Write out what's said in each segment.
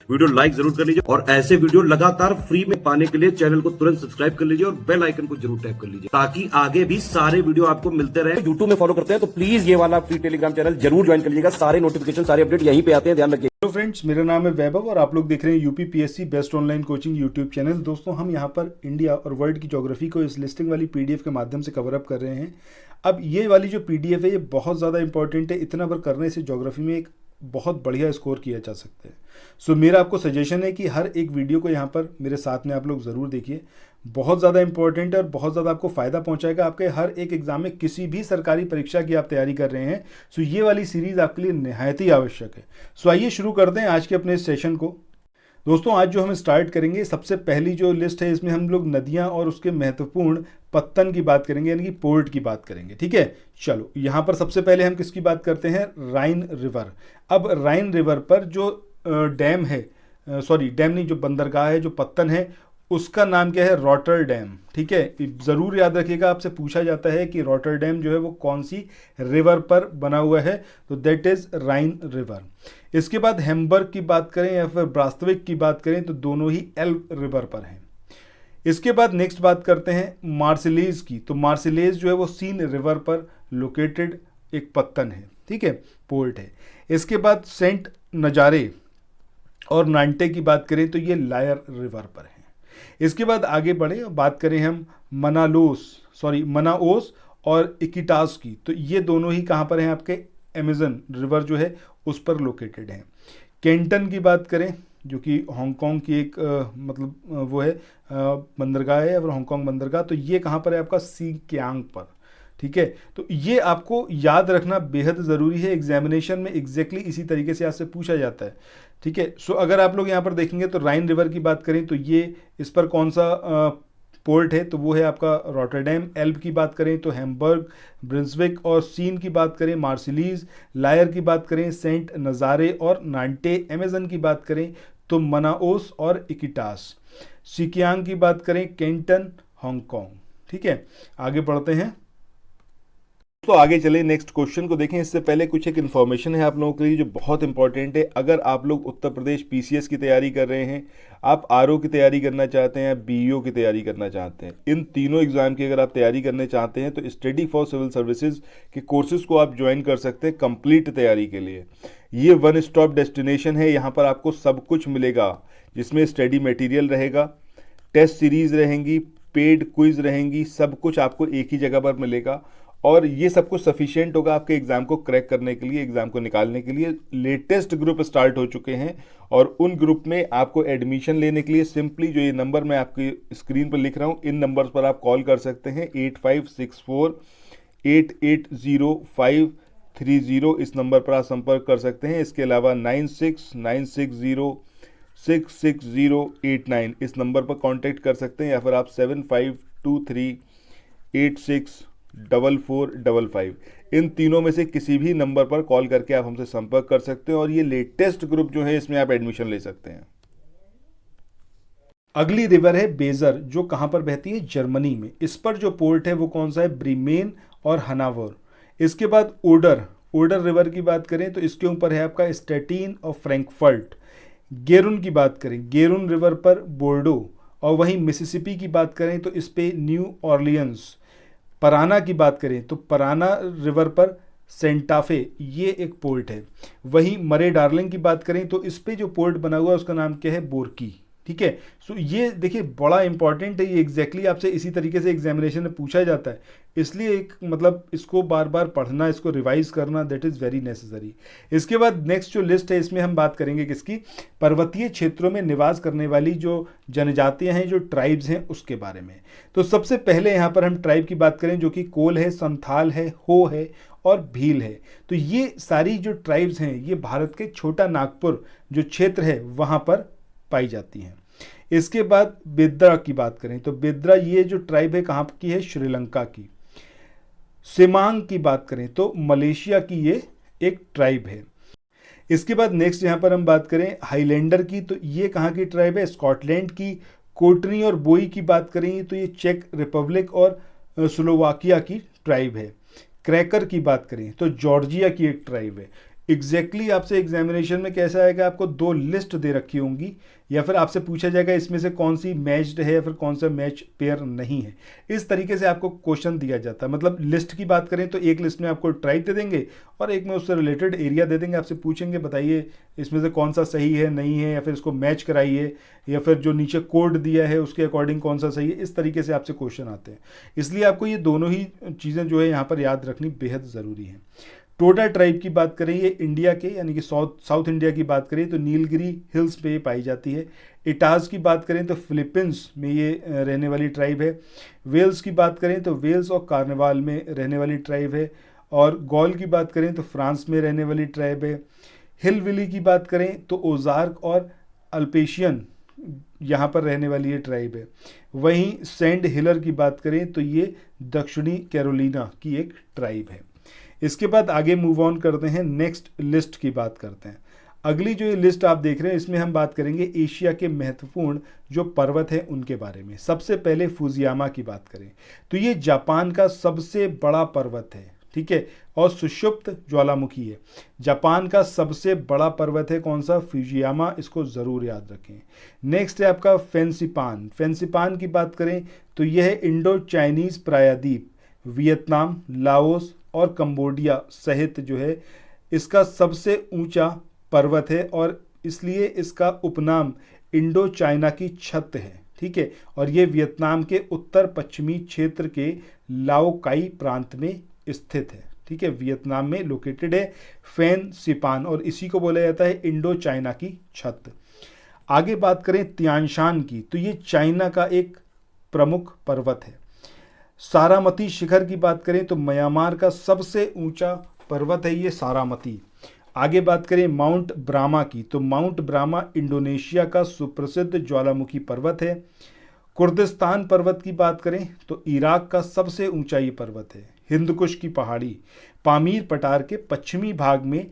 Video like जरूर कर लीजिए और ऐसे वीडियो लगातार फ्री में पाने के लिए चैनल को तुरंत सब्सक्राइब कर लीजिए और बेल आइकन को जरूर टैप कर लीजिए ताकि आगे भी सारे वीडियो आपको मिलते रहे। यूट्यूब में फॉलो करते हैं तो प्लीज ये वाला फ्री टेलीग्राम चैनल जरूर ज्वाइन कर लीजिएगा। सारे नोटिफिकेशन सारे अपडेट यहीं पे आते हैं, ध्यान रखिए। हेलो फ्रेंड्स, मेरा नाम है वैभव और आप लोग देख रहे हैं UP PSC best online coaching YouTube channel. दोस्तों, हम यहाँ पर इंडिया और वर्ल्ड की ज्योग्राफी को इस लिस्टिंग वाली पीडीएफ के माध्यम से कवर अप कर रहे हैं। अब ये वाली जो पीडीएफ है ये बहुत ज़्यादा इंपॉर्टेंट है। इतना बार करने से ज्योग्राफी में एक बहुत बढ़िया स्कोर किया जा सकता है। सो मेरा आपको सजेशन है कि हर एक वीडियो को यहाँ पर मेरे साथ में आप लोग ज़रूर देखिए। बहुत ज़्यादा इंपॉर्टेंट है और बहुत ज़्यादा आपको फ़ायदा पहुँचाएगा आपके हर एक एग्जाम में। किसी भी सरकारी परीक्षा की आप तैयारी कर रहे हैं सो ये वाली सीरीज़ आपके लिए निहायत ही आवश्यक है। सो आइए शुरू करते हैं आज के अपने सेशन को। दोस्तों, आज जो हम स्टार्ट करेंगे, सबसे पहली जो लिस्ट है इसमें हम लोग नदियां और उसके महत्वपूर्ण पत्तन की बात करेंगे, यानी कि पोर्ट की बात करेंगे। ठीक है, चलो यहाँ पर सबसे पहले हम किसकी बात करते हैं? राइन रिवर। अब राइन रिवर पर जो डैम है, सॉरी डैम नहीं, जो बंदरगाह है, जो पत्तन है, उसका नाम क्या है? रॉटरडैम। ठीक है, ज़रूर याद रखिएगा, आपसे पूछा जाता है कि रॉटरडैम जो है वो कौन सी रिवर पर बना हुआ है, तो दैट इज़ राइन रिवर। इसके बाद हैम्बर्ग की बात करें या फिर ब्रास्टविक की बात करें तो दोनों ही एल्ब रिवर पर हैं। इसके बाद नेक्स्ट बात करते हैं मार्सिलेज की। तो मार्सिलेज जो है वो सीन रिवर पर लोकेटेड एक पत्तन है। ठीक है, पोर्ट है। इसके बाद सेंट नजारे और नांटे की बात करें तो ये लायर रिवर पर है। इसके बाद आगे बढ़े, बात करें हम मनाओस और इकिटास की, तो ये दोनों ही कहाँ पर हैं? आपके अमेजन रिवर जो है उस पर लोकेटेड हैं। केंटन की बात करें जो कि हांगकांग की एक वो है बंदरगाह है, और हांगकांग बंदरगाह, तो ये कहाँ पर है? आपका सीकियांग पर। ठीक है, तो ये आपको याद रखना बेहद ज़रूरी है। एग्जामिनेशन में एग्जैक्टली इसी तरीके से आपसे पूछा जाता है। ठीक है, सो अगर आप लोग यहाँ पर देखेंगे तो राइन रिवर की बात करें तो ये इस पर कौन सा पोर्ट है? तो वो है आपका रॉटरडैम। एल्ब की बात करें तो हैम्बर्ग, ब्रिंसविक, और सीन की बात करें मार्सिलीज, लायर की बात करें सेंट नज़ारे और नांटे, अमेजन की बात करें तो मनाओस और इकिटास, सिकियांग की बात करें केंटन, हांगकांग। ठीक है, आगे बढ़ते हैं। तो आगे चले, नेक्स्ट क्वेश्चन को देखें। इससे पहले कुछ एक इन्फॉर्मेशन है आप लोगों के लिए जो बहुत इंपॉर्टेंट है। अगर आप लोग उत्तर प्रदेश पीसीएस की तैयारी कर रहे हैं, आप आरओ की तैयारी करना चाहते हैं, बीईओ की तैयारी करना चाहते हैं, इन तीनों एग्जाम की अगर आप तैयारी करने चाहते हैं तो स्टडी फॉर सिविल सर्विसेज के कोर्सेज को आप ज्वाइन कर सकते हैं कंप्लीट तैयारी के लिए। ये वन स्टॉप डेस्टिनेशन है। यहाँ पर आपको सब कुछ मिलेगा, जिसमें स्टडी मटेरियल रहेगा, टेस्ट सीरीज रहेंगी, पेड क्विज रहेंगी, सब कुछ आपको एक ही जगह पर मिलेगा। और ये सब कुछ सफिशिएंट होगा आपके एग्जाम को क्रैक करने के लिए, एग्जाम को निकालने के लिए। लेटेस्ट ग्रुप स्टार्ट हो चुके हैं और उन ग्रुप में आपको एडमिशन लेने के लिए सिंपली जो ये नंबर मैं आपकी स्क्रीन पर लिख रहा हूँ, इन नंबर्स पर आप कॉल कर सकते हैं। 8564880530, इस नंबर पर आप संपर्क कर सकते हैं। इसके अलावा 9696066089, इस नंबर पर कांटेक्ट कर सकते हैं, या फिर आप 7523864455, इन तीनों में से किसी भी नंबर पर कॉल करके आप हमसे संपर्क कर सकते हैं और ये लेटेस्ट ग्रुप जो है इसमें आप एडमिशन ले सकते हैं। अगली रिवर है बेजर, जो कहां पर बहती है? जर्मनी में। इस पर जो पोर्ट है वो कौन सा है? ब्रीमेन और हनावर। इसके बाद ओडर रिवर की बात करें तो इसके ऊपर है आपका स्टेटिन और फ्रैंकफर्ट। गेरुन की बात करें, गेरुन रिवर पर बोर्डो, और वहीं मिसिसिपी की बात करें तो इस पे न्यू ऑर्लियंस। पराना की बात करें तो पराना रिवर पर सेंटाफे, ये एक पोर्ट है। वहीं मरे डार्लिंग की बात करें तो इस पे जो पोर्ट बना हुआ है उसका नाम क्या है? बोरकी। ठीक है, सो ये देखिए बड़ा इंपॉर्टेंट है। ये एग्जैक्टली आपसे इसी तरीके से एग्जामिनेशन में पूछा जाता है, इसलिए एक इसको बार बार पढ़ना, इसको रिवाइज करना, दैट इज़ वेरी नेसेसरी। इसके बाद नेक्स्ट जो लिस्ट है इसमें हम बात करेंगे किसकी? पर्वतीय क्षेत्रों में निवास करने वाली जो जनजातियां हैं, जो ट्राइब्स हैं, उसके बारे में। तो सबसे पहले यहाँ पर हम ट्राइब की बात करें जो कि कोल है, संथाल है, हो है और भील है। तो ये सारी जो ट्राइब्स हैं ये भारत के छोटा नागपुर जो क्षेत्र है वहाँ पर पाई जाती हैं। इसके बाद बेद्रा की बात करें तो बेद्रा ये जो ट्राइब है कहाँ की है? श्रीलंका की। सेमांग की बात करें तो मलेशिया की ये एक ट्राइब है। इसके बाद नेक्स्ट यहाँ पर हम बात करें हाईलैंडर की, तो ये कहाँ की ट्राइब है? स्कॉटलैंड की। कोटनी और बोई की बात करें तो ये चेक रिपब्लिक और स्लोवाकिया की ट्राइब है। क्रैकर की बात करें तो जॉर्जिया की एक ट्राइब है। एग्जैक्टली आपसे एग्जामिनेशन में कैसा आएगा, आपको दो लिस्ट दे रखी होंगी या फिर आपसे पूछा जाएगा इसमें से कौन सी मैच्ड है या फिर कौन सा मैच पेयर नहीं है। इस तरीके से आपको क्वेश्चन दिया जाता है। मतलब लिस्ट की बात करें तो एक लिस्ट में आपको ट्राइब दे देंगे और एक में उससे रिलेटेड एरिया दे देंगे। आपसे पूछेंगे बताइए इसमें से कौन सा सही है, नहीं है, या फिर इसको मैच कराइए, या फिर जो नीचे कोड दिया है उसके अकॉर्डिंग कौन सा सही है। इस तरीके से आपसे क्वेश्चन आते हैं। इसलिए आपको ये दोनों ही चीज़ें जो है यहाँ पर याद रखनी बेहद ज़रूरी है। टोडा ट्राइब की बात करें, ये इंडिया के यानी कि साउथ इंडिया की बात करें तो नीलगिरी हिल्स पे ये पाई जाती है। इटाज की बात करें तो फिलीपींस में ये रहने वाली ट्राइब है। वेल्स की बात करें तो वेल्स और कार्निवाल में रहने वाली ट्राइब है। और गॉल की बात करें तो फ्रांस में रहने वाली ट्राइब है। हिलविली की बात करें तो ओजार्क और अल्पेशियन यहाँ पर रहने वाली ये ट्राइब है। वहीं सेंट हिलर की बात करें तो ये दक्षिणी कैरोलिना की एक ट्राइब है। इसके बाद आगे मूव ऑन करते हैं, नेक्स्ट लिस्ट की बात करते हैं। अगली जो ये लिस्ट आप देख रहे हैं इसमें हम बात करेंगे एशिया के महत्वपूर्ण जो पर्वत हैं उनके बारे में। सबसे पहले फुजियामा की बात करें तो ये जापान का सबसे बड़ा पर्वत है, ठीक है, और सुषुप्त ज्वालामुखी है। जापान का सबसे बड़ा पर्वत है कौन सा, फुजियामा, इसको ज़रूर याद रखें। नेक्स्ट है आपका फेंसिपान। फेंसिपान की बात करें तो यह है इंडो चाइनीज़ प्रायद्वीप, वियतनाम, लाओस और कंबोडिया सहित जो है इसका सबसे ऊंचा पर्वत है और इसलिए इसका उपनाम इंडो चाइना की छत है, ठीक है। और ये वियतनाम के उत्तर पश्चिमी क्षेत्र के लाओकाई प्रांत में स्थित है, ठीक है, वियतनाम में लोकेटेड है फेंसिपान और इसी को बोला जाता है इंडो चाइना की छत। आगे बात करें तियानशान की तो ये चाइना का एक प्रमुख पर्वत है। सारामती शिखर की बात करें तो म्यांमार का सबसे ऊंचा पर्वत है ये सारामती। आगे बात करें माउंट ब्रामा की तो माउंट ब्रामा इंडोनेशिया का सुप्रसिद्ध ज्वालामुखी पर्वत है। कुर्दिस्तान पर्वत की बात करें तो इराक का सबसे ऊंचा ये पर्वत है। हिंदकुश की पहाड़ी पामीर पठार के पश्चिमी भाग में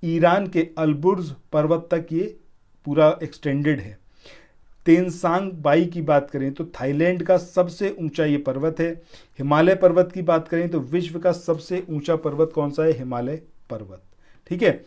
ईरान के अलबुर्ज पर्वत तक ये पूरा एक्सटेंडेड है। तेनसांग बाई की बात करें तो थाईलैंड का सबसे ऊंचा ये पर्वत है। हिमालय पर्वत की बात करें तो विश्व का सबसे ऊंचा पर्वत कौन सा है, हिमालय पर्वत, ठीक है।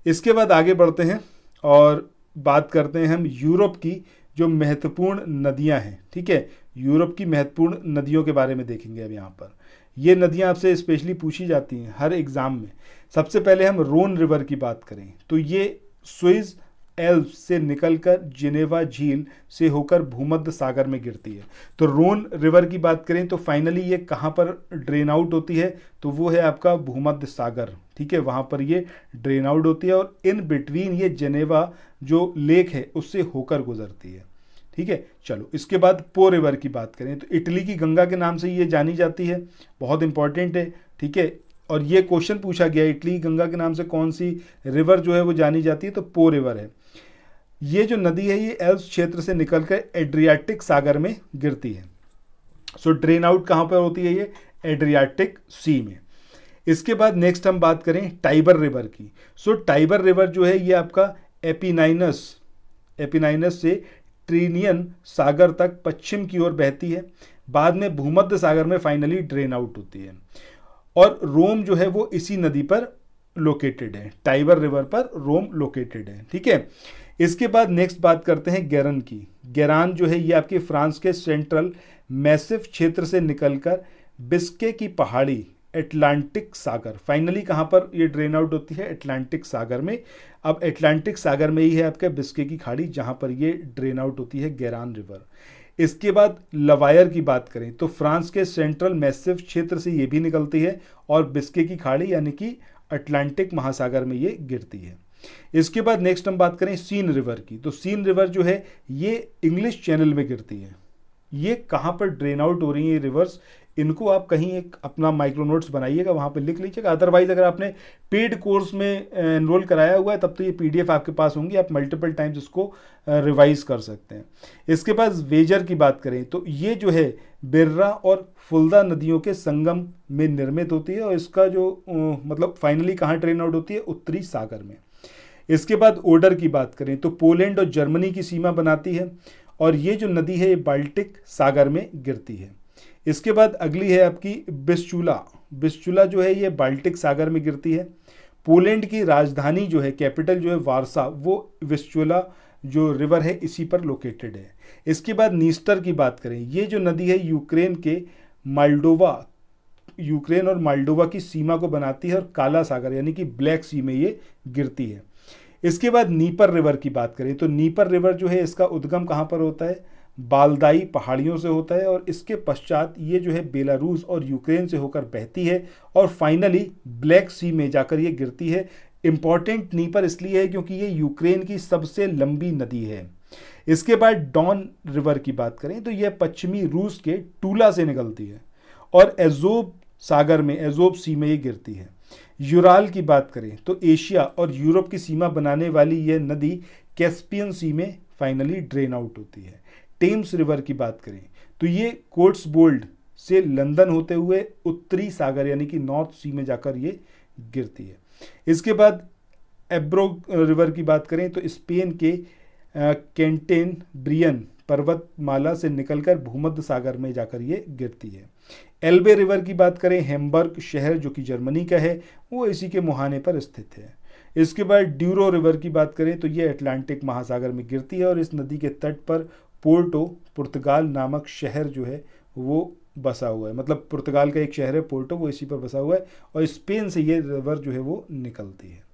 इसके बाद आगे बढ़ते हैं और बात करते हैं हम यूरोप की जो महत्वपूर्ण नदियां हैं, ठीक है। यूरोप की महत्वपूर्ण नदियों के बारे में देखेंगे अब यहाँ पर। ये नदियां आपसे स्पेशली पूछी जाती हैं हर एग्जाम में। सबसे पहले हम रोन रिवर की बात करें तो ये स्विस एल्प्स से निकलकर जिनेवा झील से होकर भूमध्य सागर में गिरती है। तो रोन रिवर की बात करें तो फाइनली ये कहाँ पर ड्रेन आउट होती है, तो वो है आपका भूमध्य सागर, ठीक है, वहाँ पर ये ड्रेन आउट होती है और इन बिटवीन ये जिनेवा जो लेक है उससे होकर गुजरती है, ठीक है। चलो इसके बाद पो रिवर की बात करें तो इटली की गंगा के नाम से ये जानी जाती है, बहुत इंपॉर्टेंट है, ठीक है। और ये क्वेश्चन पूछा गया इटली गंगा के नाम से कौन सी रिवर जो है वो जानी जाती है, तो पो रिवर है। ये जो नदी है ये एल्प्स क्षेत्र से निकलकर एड्रियाटिक सागर में गिरती है। सो ड्रेन आउट कहाँ पर होती है, ये एड्रियाटिक सी में। इसके बाद नेक्स्ट हम बात करें टाइबर रिवर की। सो टाइबर रिवर जो है ये आपका एपिनाइनस से ट्रिनियन सागर तक पश्चिम की ओर बहती है, बाद में भूमध्य सागर में फाइनली ड्रेन आउट होती है। और रोम जो है वो इसी नदी पर लोकेटेड है, टाइबर रिवर पर रोम लोकेटेड है, ठीक है। इसके बाद नेक्स्ट बात करते हैं गैरन की। गैरान जो है ये आपके फ्रांस के सेंट्रल मैसिव क्षेत्र से निकलकर बिस्के की पहाड़ी एटलांटिक सागर, फाइनली कहाँ पर ये ड्रेन आउट होती है, एटलांटिक सागर में। अब एटलांटिक सागर में ही है आपके बिस्के की खाड़ी जहाँ पर ये ड्रेन आउट होती है गैरान रिवर। इसके बाद लवायर की बात करें तो फ्रांस के सेंट्रल मैसिव क्षेत्र से ये भी निकलती है और बिस्के की खाड़ी यानी कि अटलांटिक महासागर में ये गिरती है। इसके बाद नेक्स्ट हम बात करें सीन रिवर की। तो सीन रिवर जो है ये इंग्लिश चैनल में गिरती है। ये कहाँ पर ड्रेन आउट हो रही है ये रिवर्स, इनको आप कहीं एक अपना माइक्रो नोट्स बनाइएगा, वहाँ पे लिख लीजिएगा। अदरवाइज अगर आपने पेड कोर्स में एनरोल कराया हुआ है तब तो ये पीडीएफ आपके पास होंगी, आप मल्टीपल टाइम्स इसको रिवाइज कर सकते हैं। इसके बाद वेजर की बात करें तो ये जो है बिर्रा और फुल्दा नदियों के संगम में निर्मित होती है और इसका जो मतलब फाइनली कहाँ ड्रेन आउट होती है, उत्तरी सागर में। इसके बाद ओडर की बात करें तो पोलैंड और जर्मनी की सीमा बनाती है और ये जो नदी है ये बाल्टिक सागर में गिरती है। इसके बाद अगली है आपकी बिस्चुला। बिस्चुला जो है ये बाल्टिक सागर में गिरती है। पोलैंड की राजधानी जो है, कैपिटल जो है वारसा, वो विस्चुला जो रिवर है इसी पर लोकेटेड है। इसके बाद नीस्टर की बात करें, ये जो नदी है यूक्रेन और माल्डोवा की सीमा को बनाती है और काला सागर यानी कि ब्लैक सी में ये गिरती है। इसके बाद नीपर रिवर की बात करें तो नीपर रिवर जो है इसका उद्गम कहाँ पर होता है, बालदाई पहाड़ियों से होता है और इसके पश्चात ये जो है बेलारूस और यूक्रेन से होकर बहती है और फाइनली ब्लैक सी में जाकर ये गिरती है। इंपॉर्टेंट नीपर इसलिए है क्योंकि ये यूक्रेन की सबसे लंबी नदी है। इसके बाद डॉन रिवर की बात करें तो यह पश्चिमी रूस के टूला से निकलती है और एजोब सागर में, एजोब सी में ये गिरती है। यूराल की बात करें तो एशिया और यूरोप की सीमा बनाने वाली यह नदी कैस्पियन सी में फाइनली ड्रेन आउट होती है। टेम्स रिवर की बात करें तो ये कोट्सवोल्ड से लंदन होते हुए उत्तरी सागर यानी कि नॉर्थ सी में जाकर ये गिरती है। इसके बाद एब्रो रिवर की बात करें तो स्पेन के कैंटेब्रियन पर्वतमाला से निकलकर भूमध्य सागर में जाकर ये गिरती है। एल्बे रिवर की बात करें, हैम्बर्ग शहर जो कि जर्मनी का है वो इसी के मुहाने पर स्थित है। इसके बाद ड्यूरो रिवर की बात करें तो ये अटलांटिक महासागर में गिरती है और इस नदी के तट पर पोर्टो पुर्तगाल नामक शहर जो है वो बसा हुआ है, मतलब पुर्तगाल का एक शहर है पोर्टो, वो इसी पर बसा हुआ है और स्पेन से ये रिवर जो है वो निकलती है।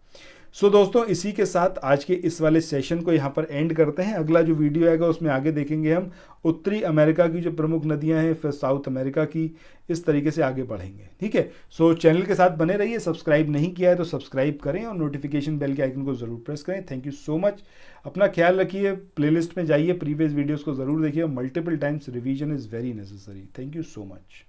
सो दोस्तों, इसी के साथ आज के इस वाले सेशन को यहाँ पर एंड करते हैं। अगला जो वीडियो आएगा उसमें आगे देखेंगे हम उत्तरी अमेरिका की जो प्रमुख नदियाँ हैं, फिर साउथ अमेरिका की, इस तरीके से आगे बढ़ेंगे। ठीक है, सो चैनल के साथ बने रहिए। सब्सक्राइब नहीं किया है तो सब्सक्राइब करें और नोटिफिकेशन बेल के आइकन को जरूर प्रेस करें। Thank you so much. अपना ख्याल रखिए, प्लेलिस्ट में जाइए, प्रीवियस वीडियोज़ को ज़रूर देखिए। Multiple times revision is very necessary. Thank you so much.